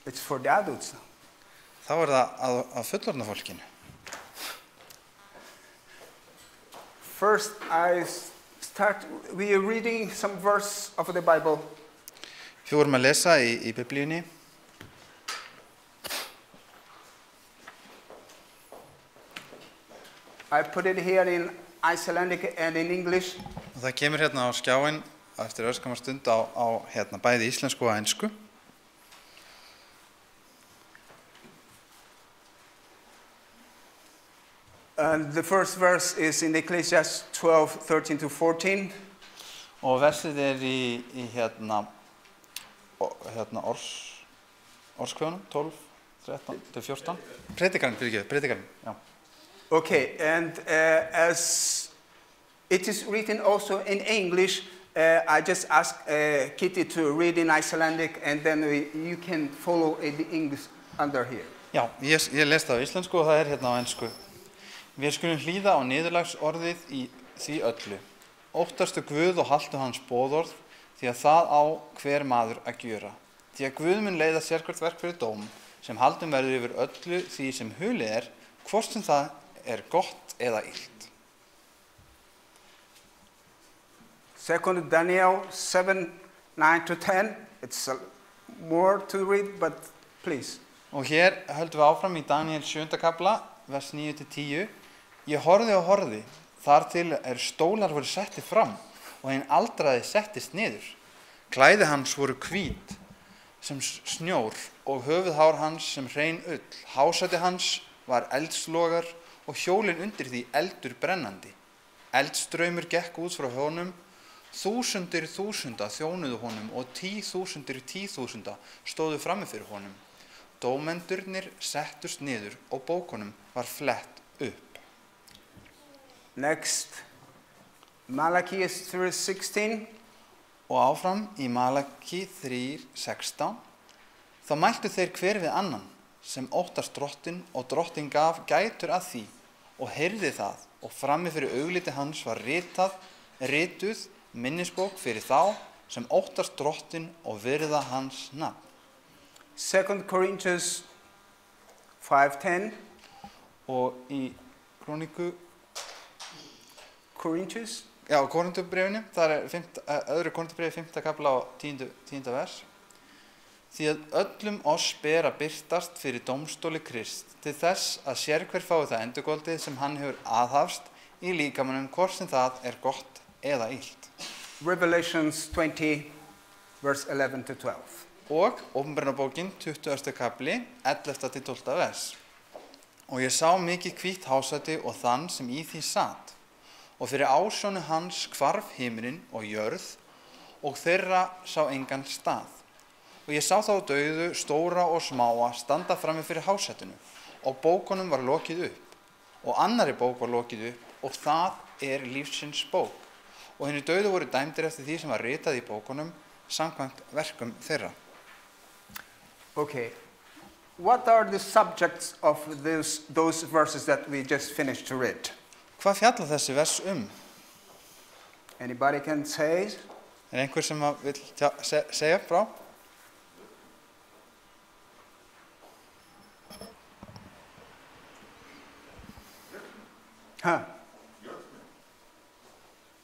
it's for the adults now. Þá það að fullorðna fólkinu. First, we are reading some verse of the Bible. Við vorum að lesa í Biblíunni. I put it here in Icelandic and in English. Og það kemur hérna á skjáinn eftir örskamma stund á hérna bæði íslensku og ensku. And the first verse is in Ecclesiastes 12:13-14. Og versið í hérna Orskvöðunum 12:13-14. Predikarinn, já. Okay, and as it is written also in English, I just ask Kitty to read in Icelandic, and then you can follow the English under here. Já, ég les það á íslensku og það hérna á ensku. Við skulum hlýða á niðurlagsorðið í því öllu. Óttastu Guð og haltu hans boðorð, því að það á hver maður að gjöra. Því að Guð mun leiða sérhvert verk fyrir dóm, sem haldum verður yfir öllu því sem hulið hvort sem það gott eða illt. 2 Daniel 7:9-10. It's more to read, but please. Og hér höldum við áfram í Daniel 7. kapla, vers 9-10. Ég horfði og horfði, þar til stólar voru settir fram og hinn aldraði settist niður. Klæði hans voru hvít sem snjór og höfuðhár hans sem hrein ull. Hásæti hans var eldslogar og hjólin undir því eldur brennandi. Eldstraumur gekk út frá honum, þúsundir þúsunda þjónuðu honum og 10.000 10.000 stóðu frammi fyrir honum. Dómendurnir settust niður og bókunum var flett upp. Next, Malachi 3:16. Og áfram í Malaki 3:16. Þá mæltu þeir hver við annan, sem óttast drottinn og drottinn gaf gætur að því og heyrði það og frammi fyrir augliti hans var rituð minnisbók fyrir þá sem óttast drottinn og virða hans nafn. 2 Corinthians 5:10. Og í Corinthians? Já, Korintubréfinu, það öðru Korintubréfi 5. kapla og 10. vers. Því að öllum oss ber að birtast fyrir dómstóli Krist, til þess að sérhver fái það endurgoldið sem hann hefur aðhafst í líkamanum, hvort sem það gott eða illt. Revelations 20, verse 11-12. Og Opinberunarbókin 20. kapli, 11-12 vers. Og ég sá mikið hvítt hásæti og þann sem í því sat, og fyrir ásjónu hans hvarf himinn og jörð, og þeirra sá engan stað. Og ég sá þá dauðu, stóra og smáa, standa frammi fyrir hásætinu, og bókunum var lokið upp, og annarri bók var lokið upp, og það lífsins bók. Og hinir dauðu voru dæmdir eftir því sem var ritað í bókunum, samkvæmt verkum þeirra. Okay. What are the subjects of those verses that we just finished to read? Hvað fjallar þessi vers Anybody can say? Einhver sem vill segja frá?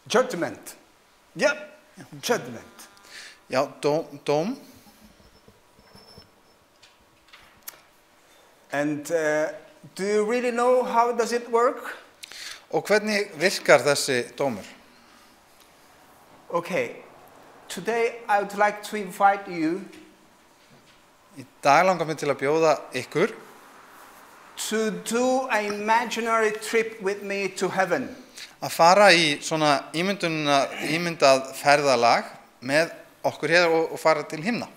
Judgment. Yep. Judgment. Já, dóm. And do you really know how does it work? Og hvernig virkar þessi dómur? Okay. Today I would like to invite you Í dag langar mig til að bjóða ykkur to do an imaginary trip with me to heaven. Að fara í svona ímyndað ferðalag með okkur hér og fara til himna.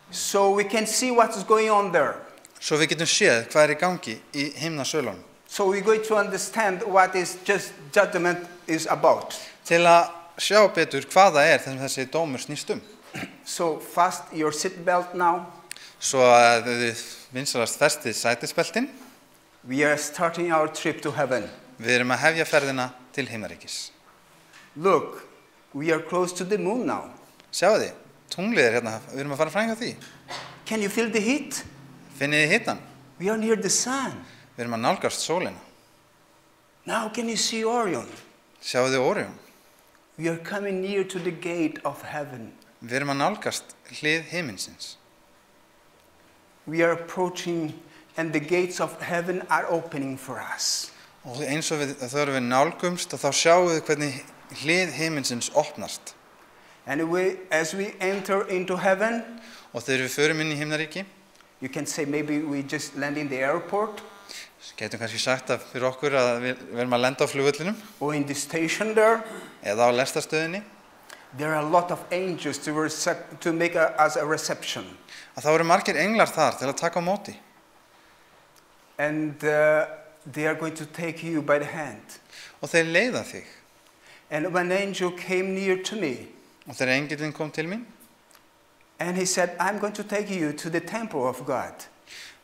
So we can see what is going on there. Svo við getum séð hvað í gangi í himnasölunum. So we're going to understand what is just judgment is about. Til að sjá betur hvað það sem þessi dómur snýst So fast your seat belt now. Svo að þið vinsalast festið sætisbeltin. We are starting our trip to heaven. Við erum að hefja ferðina til himnaríkis. Look, we are close to the moon now. Sjáðu þið, tunglið hérna, við erum að fara fram hjá því. Can you feel the heat? Finnið þið hitann? We are near the sun. Við erum að nálgast sólina. Now can you see Orion? Sjáu þið Orion? We are coming near to the gate of heaven. Við erum að nálgast hlið himinsins. We are approaching and the gates of heaven are opening for us. Og eins og þegar við nálgumst og þá sjáum við hvernig hlið himinsins opnast. And as we enter into heaven, Og þegar við förum inn í himnaríki, you can say maybe we just land in the airport getum kannski sagt að fyrir okkur að við erum að lenda á flugvellinum or in the station there. eða á lestarstöðinni, There are a lot of angels to make us a reception. að þá eru margir englar þar til að taka á móti. And they are going to take you by the hand. Og þeir leiða þig. And when an angel came near to me, Og þegar engillinn kom til mín, and he said, I'm going to take you to the temple of God.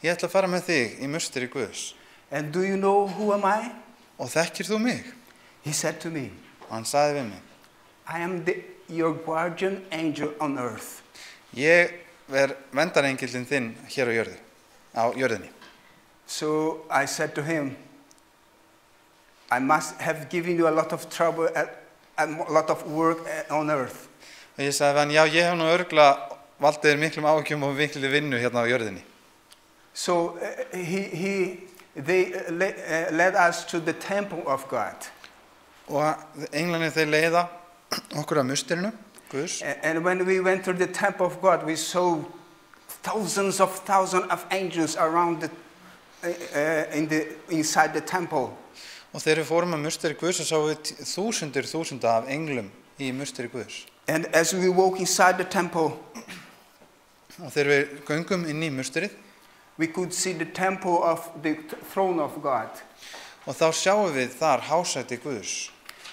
ég ætla að fara með þig í musteri Guðs. And do you know who am I? Og þekkir þú mig? He said to me, Og hann sagði við mig, I am your guardian angel on earth. ég vendarengillinn þinn hér á jörðinni. So I said to him, I must have given you a lot of trouble, a lot of work on earth. Og ég sagði við hann, já, ég hef nú örugglega valdið þér miklum áhyggjum og miklu vinnu hérna á jörðinni. So they led us to the temple of God. Og englarnir þeir leiða okkur að musterinu, Guðs. And when we went to the temple of God, we saw thousands of angels around inside the temple. Og þegar við fórum að musteri Guðs og sáum við þúsunda af englum í musteri Guðs. And as we walk inside the temple, Og þegar við göngum inn í musterið, we could see the temple of the throne of God. og þá sjáum við þar hásæti Guðs.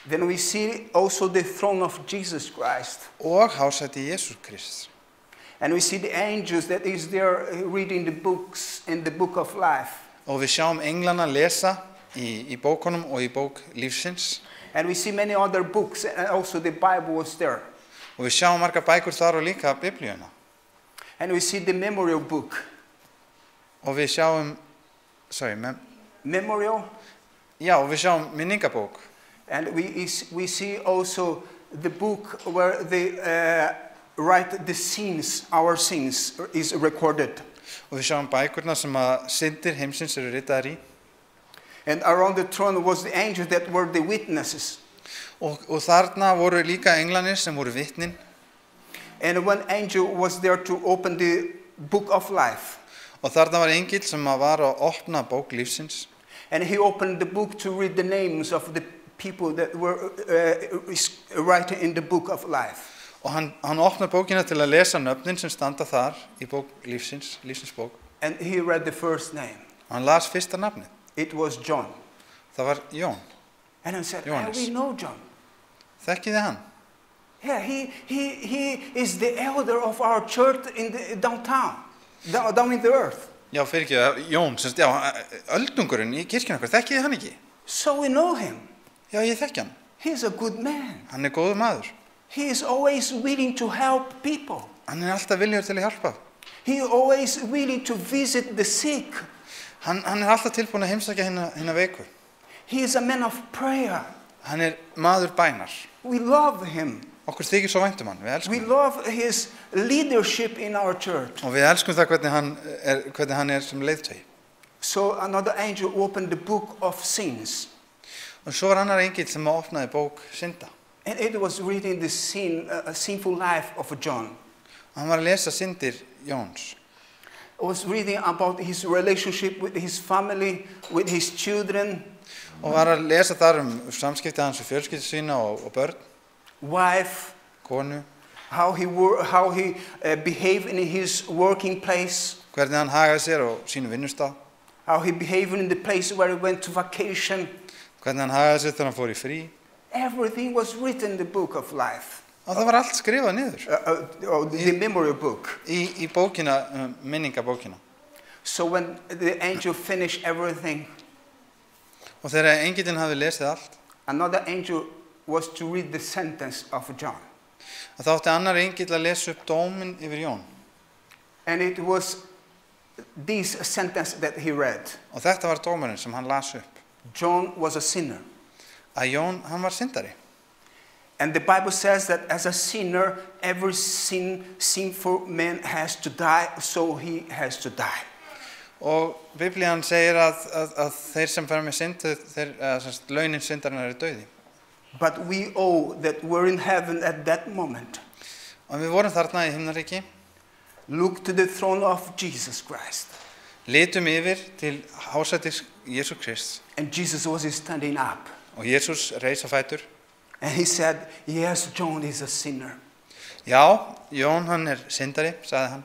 Then we see also the throne of Jesus Christ. Og hásæti Jesús Krist. And we see the angels that is there reading the books in the book of life. Og við sjáum englana lesa í bókunum og í bók lífsins. And we see many other books, and also the Bible was there. Og við sjáum margar bækur þar og líka Biblíuna. And we see the memorial book. Og við sjáum, Memorial. já, og við sjáum minningabók. And we see also the book where they write the sins, our sins, is recorded. Og við sjáum bækurna sem að syndir heimsins eru ritaðar í. And around the throne was the angels that were the witnesses. Og þarna voru líka englanir sem voru vitnin. And one angel was there to open the book of life. Og þarna var engill sem var að opna bók lífsins. And he opened the book to read the names of the people that were writing in the book of life. Og hann opnar bókina til að lesa nöfnin sem standa þar í bók lífsins bók. And he read the first name. Og hann las fyrsta nafnið. It was John. Það var Jón. And I said, Johannes. we know John. Þekkið þið hann? Yeah, he is the elder of our church in the downtown, down in the earth. Já, fyrir ekki, Jón, öldungurinn í kirkjunni okkar, þekkið þið hann ekki? So we know him. Já, ég þekki hann. He's a good man. Hann góður maður. He is always willing to help people. Hann alltaf viljugur til að hjálpa. He is always willing to visit the sick. Hann alltaf tilbúin að heimsækja hina veiku. He is a man of prayer. Hann maður bænar. We love him. Okkur þykir svo vænt hann, við elskum We love his leadership in our church. Og við elskum það hvernig hann sem leiðtogi. So another angel opened the book of sins. Og svo var annar engill sem opnaði bók synda. And it was reading the sinful life of John. Hann var að lesa syndir Jóns. I was reading about his relationship with his family, with his children. Og var að lesa þar samskipti hans og fjölskyldu sína og börn. Wife. Konu. How he behaved in his working place. Hvernig hann hagaði sér á sínu vinnustað. How he behaved in the place where he went to vacation. Hvernig hann hagaði sér þegar hann fór í frí. Everything was written in the book of life. Og það var allt skrifað niður. The memory book. Í bókina, minningabókina. So when the angel finished everything. Og þegar engillinn hafði lesið allt. Another angel was to read the sentence of John. Þá átti annar engill að lesa upp dóminn yfir Jón. And it was this sentence that he read. Og þetta var dómurinn sem hann las upp. John was a sinner. Að Jón, hann var syndari. And the Bible says that as a sinner, every sinful man has to die, so he has to die. Og Biblían segir að þeir sem fara með synd, launin syndarinnar eru dauði. But we all that were in heaven at that moment Og við vorum þarna í himnaríki, looked to the throne of Jesus Christ. litum yfir til hásætis Jesú Krist. And Jesus was standing up. Og Jesús reis á fætur. And he said, yes, John is a sinner. Já, Jón hann er syndari, sagði hann.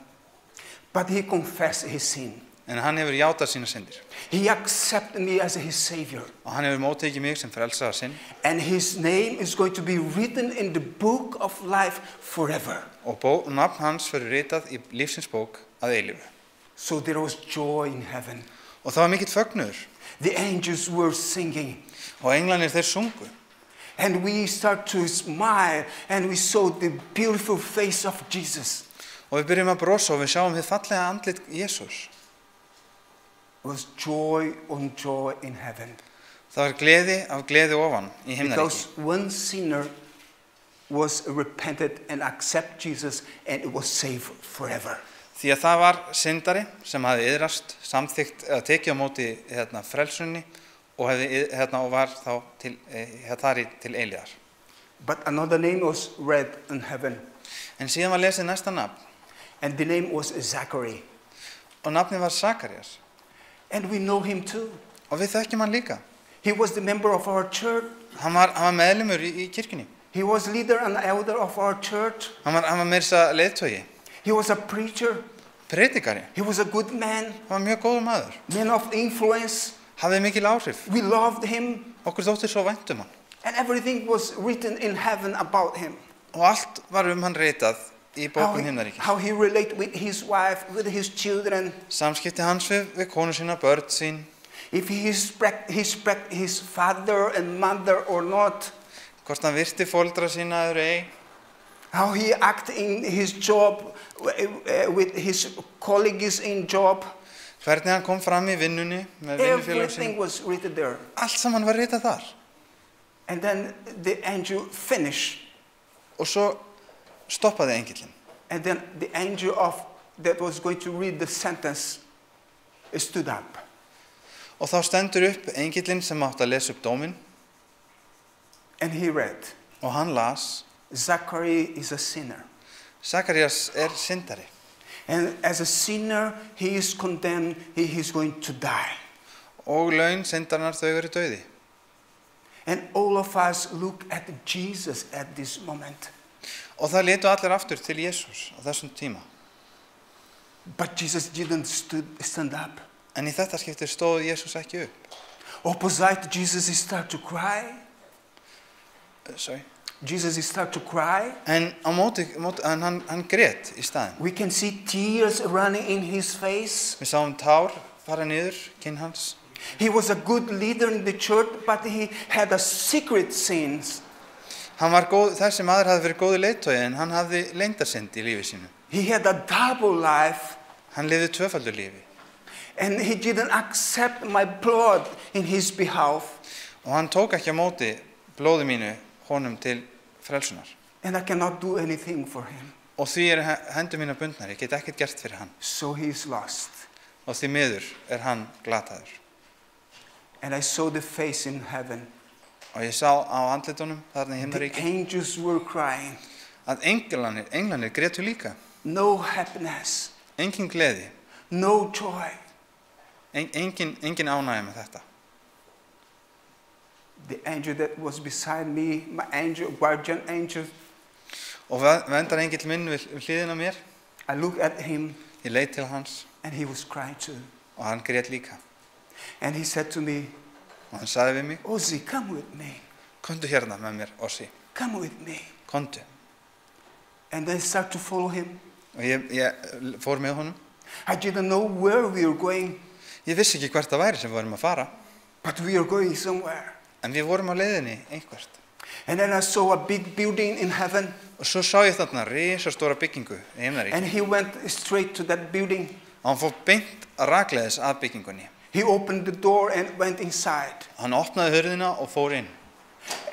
But he confessed his sin. En hann hefur játað sína syndir. He accepted me as his Savior. Og hann hefur móttekið mig sem frelsaða sinn. And his name is going to be written in the book of life forever. Og nafn hans verður ritað í lífsins bók að eilífu. So there was joy in heaven. Og það var mikill fögnuður. The angels were singing. Og englarnir þeir sungu. And we start to smile and we saw the beautiful face of Jesus. Og við byrjum að brosa og við sjáum hið fallega andlit Jesús. It was joy on joy in heaven. Það var gleði af gleði ofan í himnaríki. Because one sinner was repented and accept Jesus and it was saved forever. Því að það var syndari sem hafði iðrast, samþykkt eða tekið á móti frelsunni og og var þá til eilíðar. But another name was read in heaven. En síðan var lesið næsta nafn. And the name was Zachary. Og nafnið var Sakarías. And we know him too. Og við þekkjum hann líka. He was the member of our church. Hann var meðlimur í kirkjunni. He was leader and elder of our church. Hann var meira þess leiðtogi. He was a preacher. Predikari. He was a good man. Hann var mjög góður maður. Man of influence. Hafði mikil áhrif. We loved him. Okkur þótti svo vænt hann. And everything was written in heaven about him. Og allt var hann ritað í bókum himnaríkis. How he related with his wife, with his children. Samskipti hans við konu sína, börn sín. If he respect his father and mother or not. Hvort hann virti foreldra sína eður ei. How he acted in his job with his colleagues in job. Hvernig hann kom fram í vinnunni með vinnufélögum Everything sínum. was written there. Allt saman var ritað þar. And then the angel finished. Og svo stoppaði engillinn. And then the angel that was going to read the sentence stood up. Og þá stendur upp engillinn sem átti að lesa upp dóminn. And he read. Og hann las. Zachary is a sinner. Sakarías syndari. And as a sinner, he is condemned. He is going to die. Og laun syndarinnar þau eru dauði. And all of us look at Jesus at this moment. Og það litu allir aftur til Jesús á þessum tíma. But Jesus didn't stand up. En í þetta skipti stóð Jesús ekki upp. Opposite Jesus, he started to cry. Sorry. Jesus, he started to cry. En á móti hann grét í staðinn. We can see tears running in his face. Við sáum tár fara niður kinn hans. He was a good leader in the church, but he had a secret sins. Hann var þessi maður hafði verið góður leiðtogi en hann hafði leyndarsynd í lífi sínu. He had a double life. Hann lifði tvöfaldur lífi. And he didn't accept my blood in his behalf. Og hann tók ekki á móti blóði mínu honum til frelsunar. And I cannot do anything for him. Og því hendur mínar bundnar, ég get ekkert gert fyrir hann. So he is lost. Og því miður hann glataður. And I saw the face in heaven. Og ég sá á andlitunum þarna í The himnaríki angels were crying. að englarnir grétu líka. No happiness. Engin gleði, No joy. engin ánægja með þetta. The angel that was beside me, my angel, guardian angel, Og vendar engill minn við hliðina á mér. I looked at him Ég leit til hans and he was crying too. og hann grét líka. And he said to me, Og hann sagði við mig, Ozzy, come with me. komdu hérna með mér, Ossi, Come with me. komdu. And I started to follow him. Og ég fór með honum. I didn't know where we were going, Ég vissi ekki hvert það væri sem við vorum að fara. but we were going somewhere. En við vorum á leiðinni einhvert. And then I saw a big building in heaven. Og svo sá ég þarna risastóra byggingu í himnaríki. And he went straight to that building. Og hann fór beint rakleiðis að byggingunni. He opened the door and went inside. Hann opnaði hurðina og fór inn.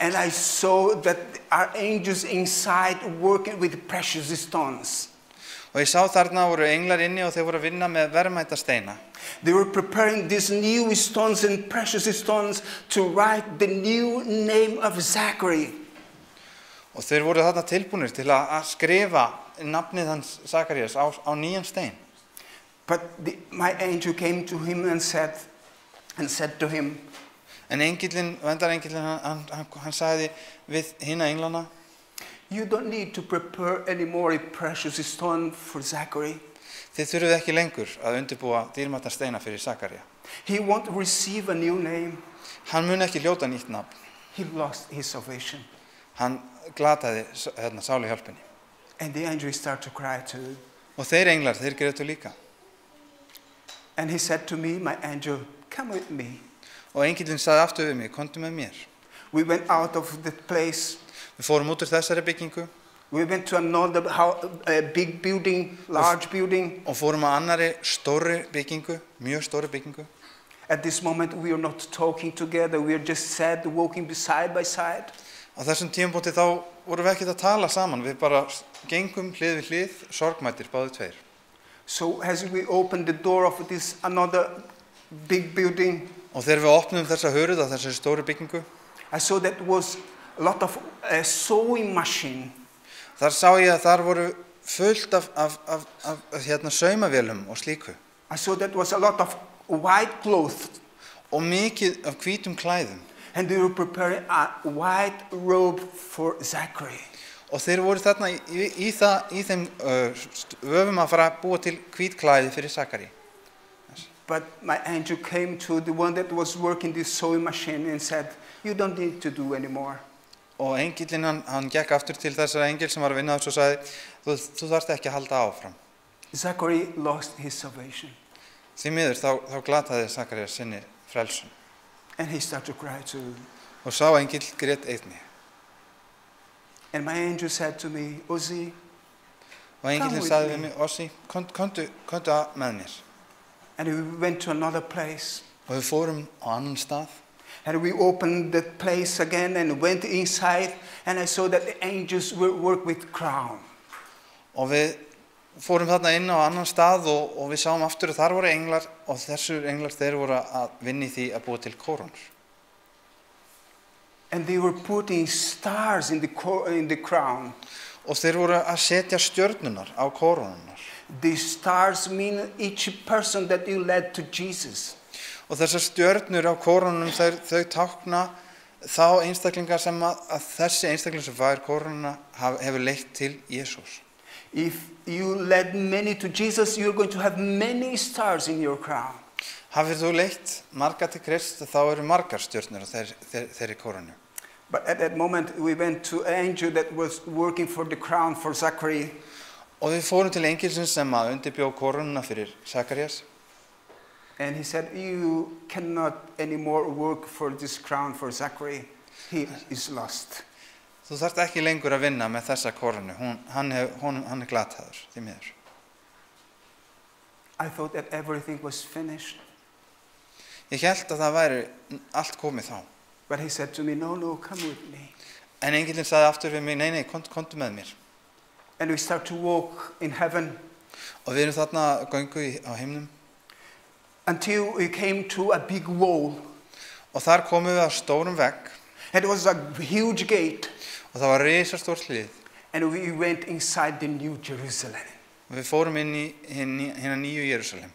And I saw that our angels inside working with precious stones. Og ég sá þarna voru englar inni og þeir voru að vinna með verðmæta steina. They were preparing these new stones and precious stones to write the new name of Zachary. Og þeir voru þarna tilbúnir til að skrifa nafnið hans Sakarías á nýjan stein. But my angel came to him and said to him, En vendarengillinn, hann sagði við hina englana, you don't need to prepare any more precious stone for Zachary. Þið þurfið ekki lengur að undirbúa dýrmæta steina fyrir Sakaría. He won't receive a new name. Hann mun ekki hljóta nýtt nafn. He lost his salvation. Hann glataði sálu hjálpinni. And the angel started to cry too. Og þeir englar, þeir grétu líka. And he said to me, my angel, come with me. Og engillinn sagði aftur við mig, komdu með mér. We went out of the place. Við fórum út úr þessari byggingu. We went to another big building, large building. Og fórum að annari stórri byggingu, mjög stórri byggingu. At this moment we are not talking together, we are just sad, walking side by side. Á þessum tímapunkti þá vorum við ekkert að tala saman, við bara gengum hlið við hlið, sorgmæddir báðir tveir. So as we opened the door of this another big building, og þegar við opnum þessa hurð á þessari stóru byggingu, I saw that was a lot of sewing machine. Þar sá ég að þar voru fullt af saumavélum og slíku. I saw that was a lot of white clothes. Og mikið af hvítum klæðum. And they were preparing a white robe for Zachary. Og þeir voru þarna í þeim öfum að fara að búa til hvít klæði fyrir Sakarí. But my angel came to the one that was working this sewing machine and said, you don't need to do anymore. Og engillinn hann gekk aftur til þessara engil sem var að vinna þessu og sagði, þú þarft ekki að halda áfram. Zachary lost his salvation. Því miður þá glataði Sakarías sinni frelsun. And he started to cry too. Og sá engill grét einnig. And my angel said to me, Ozzy, og engillinn sagði við mig, Ozzy, komdu með mér. And we went to another place. Og við fórum á annan stað. And we opened the place again and went inside, and I saw that the angels were work with crown. Og við fórum þarna inn á annan stað og við sáum aftur að þar voru englar og þessur englar þeir voru að vinna í því að búa til kórónur. And they were putting stars in the crown. Og þeir voru að setja stjörnunar á kórónunar. These stars mean each person that you led to Jesus. Og þessar stjörnur á kórónunum þau tákna þá einstaklingar sem að þessi einstakling sem fær kórónuna hefur leitt til Jesús. If you led many to Jesus, you're going to have many stars in your crown. Hafir þú leitt marga til Krist, þá eru margar stjörnur á þeirri kórónu. But at that moment we went to an angel that was working for the crown for Zachary. Og við fórum til engilsins sem að undirbjó kórónuna fyrir Sakarías. And he said, you cannot anymore work for this crown for Zachary. He is lost. Þú þarft ekki lengur að vinna með þessa kórónu. Hann glataður, því miður. I thought that everything was finished. Ég hélt að það væri allt komið þá. But he said to me, no, come with me. En engillinn sagði aftur við mig, nei, komdu með mér. And we start to walk in heaven. Og við erum þarna göngu á himnum. Until we came to a big wall. Og þar komum við að stórum vegg. It was a huge gate. Og það var risastór hlið. And we went inside the New Jerusalem. Og við fórum inn í hina nýju Jerúsalem.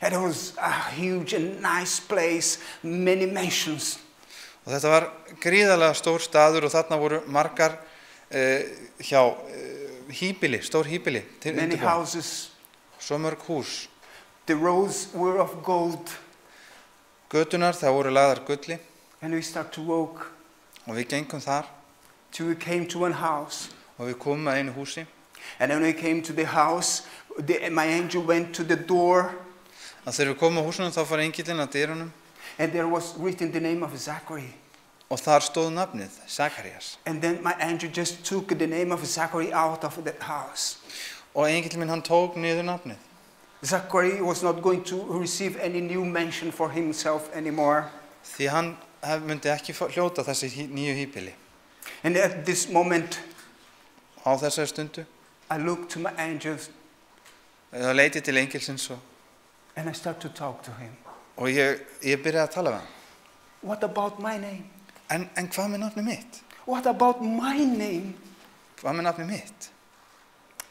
It was a huge and nice place, many mansions. Og þetta var gríðarlega stór staður og þarna voru margar híbýli, stór híbýli til many undirbúa. houses. Svo mörg hús. The roads were of gold. Götunar það voru lagðar gulli. And we start to walk. Og við gengum þar. Till we came to one house. Og við komum að einu húsi. And when we came to the house, my angel went to the door. Og þegar við komum á húsunum þá fór engillinn að dyrunum. And there was written the name of Zachary. og þar stóð nafnið Sakarías. And then my angel just took the name of Zachary out of that house. Og engill minn hann tók niður nafnið. Zachary was not going to receive any new mention for himself anymore. Því hann myndi ekki hljóta þessi nýju híbýli. And at this moment, Á þessari stundu, I looked to my angels þá leit ég til engilsins and I started to talk to him. og ég byrjaði að tala við hann. What about my name? En hvað með nafnið mitt? What about my name? Hvað með nafnið mitt?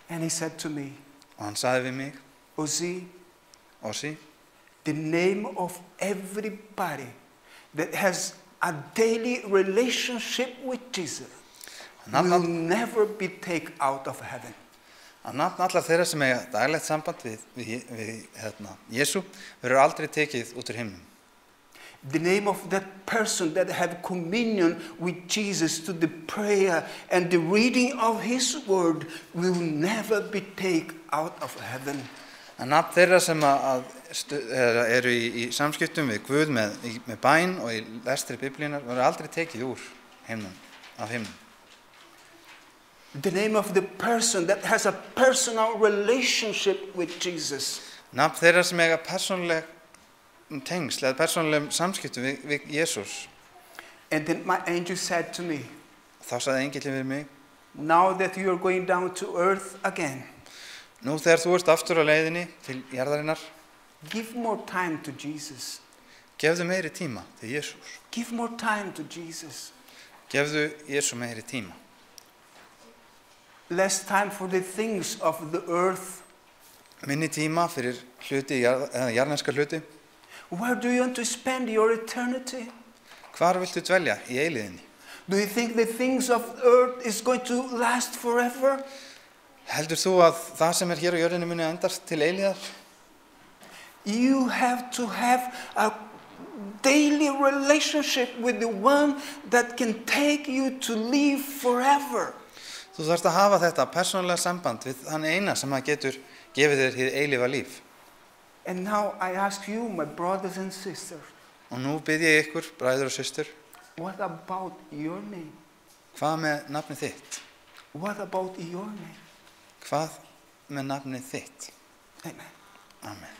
And he said to me, Og hann sagði við mig, Ozzy, Ossi, the name of everybody that has a daily relationship with Jesus will never be taken out of heaven. að nafn allar þeirra sem eiga daglegt samband við Jesú verður aldrei tekið út úr himnum. The name of that person that have communion with Jesus to the prayer and the reading of his word will never be taken out of heaven. Að nafn þeirra sem eru í samskiptum við Guð með bæn og í lestri Biblíunar verður aldrei tekið úr himnum, af himnum. The name of the person that has a personal relationship with Jesus. Nafn þeirra sem eiga persónuleg tengsl eða persónuleg samskiptum við Jesús. And then my angel said to me, Þá sagði engillinn við mig, now that you are going down to earth again, nú þegar þú ert aftur á leiðinni til jarðarinnar, give more time to Jesus. gefðu meiri tíma til Jesús. Give more time to Jesus. Gefðu Jesú meiri tíma. Less time for the things of the earth. Minni tíma fyrir hluti, jarðneskar hluti. Where do you want to spend your eternity? Hvar viltu dvelja í eilíðinni? Do you think the things of earth is going to last forever? Heldur þú að það sem hér á jörðinni muni endast til eilíðar? You have to have a daily relationship with the one that can take you to live forever. Þú þarft að hafa þetta persónulega samband við þann eina sem getur gefið þér hið eilífa líf. And now I ask you, my brothers and sisters, Og nú bið ég ykkur, bræður og systur, what about your name? hvað með nafnið þitt? What about your name? Hvað með nafnið þitt? Amen. Amen.